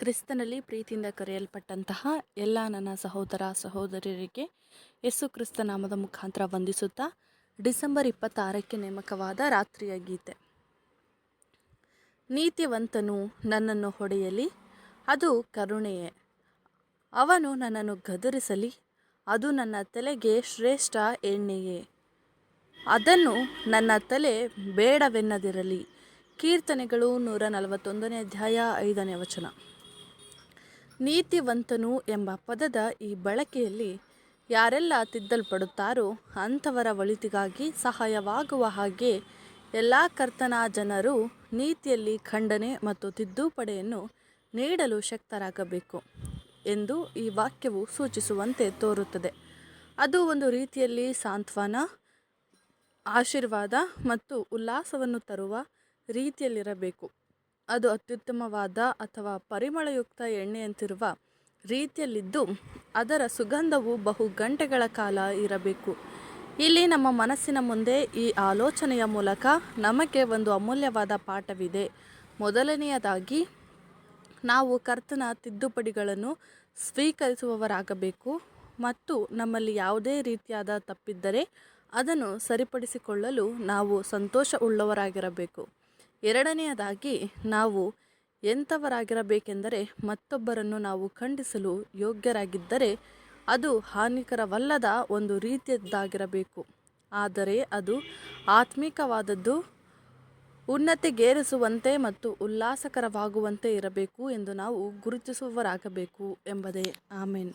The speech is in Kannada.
ಕ್ರಿಸ್ತನಲ್ಲಿ ಪ್ರೀತಿಯಿಂದ ಕರೆಯಲ್ಪಟ್ಟಂತಹ ಎಲ್ಲ ನನ್ನ ಸಹೋದರ ಸಹೋದರಿಯರಿಗೆ ಯೇಸು ಕ್ರಿಸ್ತ ನಾಮದ ಮುಖಾಂತರ ವಂದಿಸುತ್ತಾ ಡಿಸೆಂಬರ್ 26ಕ್ಕೆ ನೇಮಕವಾದ ರಾತ್ರಿಯ ಗೀತೆ. ನೀತಿವಂತನು ನನ್ನನ್ನು ಹೊಡೆಯಲಿ, ಅದು ಕರುಣೆಯೇ. ಅವನು ನನ್ನನ್ನು ಗದರಿಸಲಿ, ಅದು ನನ್ನ ತಲೆಗೆ ಶ್ರೇಷ್ಠ ಎಣ್ಣೆಯೇ. ಅದನ್ನು ನನ್ನ ತಲೆ ಬೇಡವೆನ್ನದಿರಲಿ. ಕೀರ್ತನೆಗಳು 141ನೇ ಅಧ್ಯಾಯ 5ನೇ ವಚನ. ನೀತಿವಂತನು ಎಂಬ ಪದದ ಈ ಬಳಕೆಯಲ್ಲಿ ಯಾರೆಲ್ಲ ತಿದ್ದಲ್ಪಡುತ್ತಾರೋ ಅಂಥವರ ಒಳಿತಿಗಾಗಿ ಸಹಾಯವಾಗುವ ಹಾಗೆ ಎಲ್ಲ ಕರ್ತನ ಜನರು ನೀತಿಯಲ್ಲಿ ಖಂಡನೆ ಮತ್ತು ತಿದ್ದುಪಡಿಯನ್ನು ನೀಡಲು ಶಕ್ತರಾಗಬೇಕು ಎಂದು ಈ ವಾಕ್ಯವು ಸೂಚಿಸುವಂತೆ ತೋರುತ್ತದೆ. ಅದು ಒಂದು ರೀತಿಯಲ್ಲಿ ಸಾಂತ್ವನ, ಆಶೀರ್ವಾದ ಮತ್ತು ಉಲ್ಲಾಸವನ್ನು ತರುವ ರೀತಿಯಲ್ಲಿರಬೇಕು. ಅದು ಅತ್ಯುತ್ತಮವಾದ ಅಥವಾ ಪರಿಮಳಯುಕ್ತ ಎಣ್ಣೆಯಂತಿರುವ ರೀತಿಯಲ್ಲಿದ್ದು ಅದರ ಸುಗಂಧವು ಬಹು ಗಂಟೆಗಳ ಕಾಲ ಇರಬೇಕು. ಇಲ್ಲಿ ನಮ್ಮ ಮನಸ್ಸಿನ ಮುಂದೆ ಈ ಆಲೋಚನೆಯ ಮೂಲಕ ನಮಗೆ ಒಂದು ಅಮೂಲ್ಯವಾದ ಪಾಠವಿದೆ. ಮೊದಲನೆಯದಾಗಿ, ನಾವು ಕರ್ತನ ತಿದ್ದುಪಡಿಗಳನ್ನು ಸ್ವೀಕರಿಸುವವರಾಗಬೇಕು ಮತ್ತು ನಮ್ಮಲ್ಲಿ ಯಾವುದೇ ರೀತಿಯಾದ ತಪ್ಪಿದ್ದರೆ ಅದನ್ನು ಸರಿಪಡಿಸಿಕೊಳ್ಳಲು ನಾವು ಸಂತೋಷವುಳ್ಳವರಾಗಿರಬೇಕು. ಎರಡನೆಯದಾಗಿ, ನಾವು ಎಂಥವರಾಗಿರಬೇಕೆಂದರೆ ಮತ್ತೊಬ್ಬರನ್ನು ನಾವು ಖಂಡಿಸಲು ಯೋಗ್ಯರಾಗಿದ್ದರೆ ಅದು ಹಾನಿಕರವಲ್ಲದ ಒಂದು ರೀತಿಯದ್ದಾಗಿರಬೇಕು, ಆದರೆ ಅದು ಆತ್ಮಿಕವಾದದ್ದು, ಉನ್ನತಿಗೇರಿಸುವಂತೆ ಮತ್ತು ಉಲ್ಲಾಸಕರವಾಗುವಂತೆ ಇರಬೇಕು ಎಂದು ನಾವು ಗುರುತಿಸುವವರಾಗಬೇಕು ಎಂಬುದೇ. ಆಮೆನ್.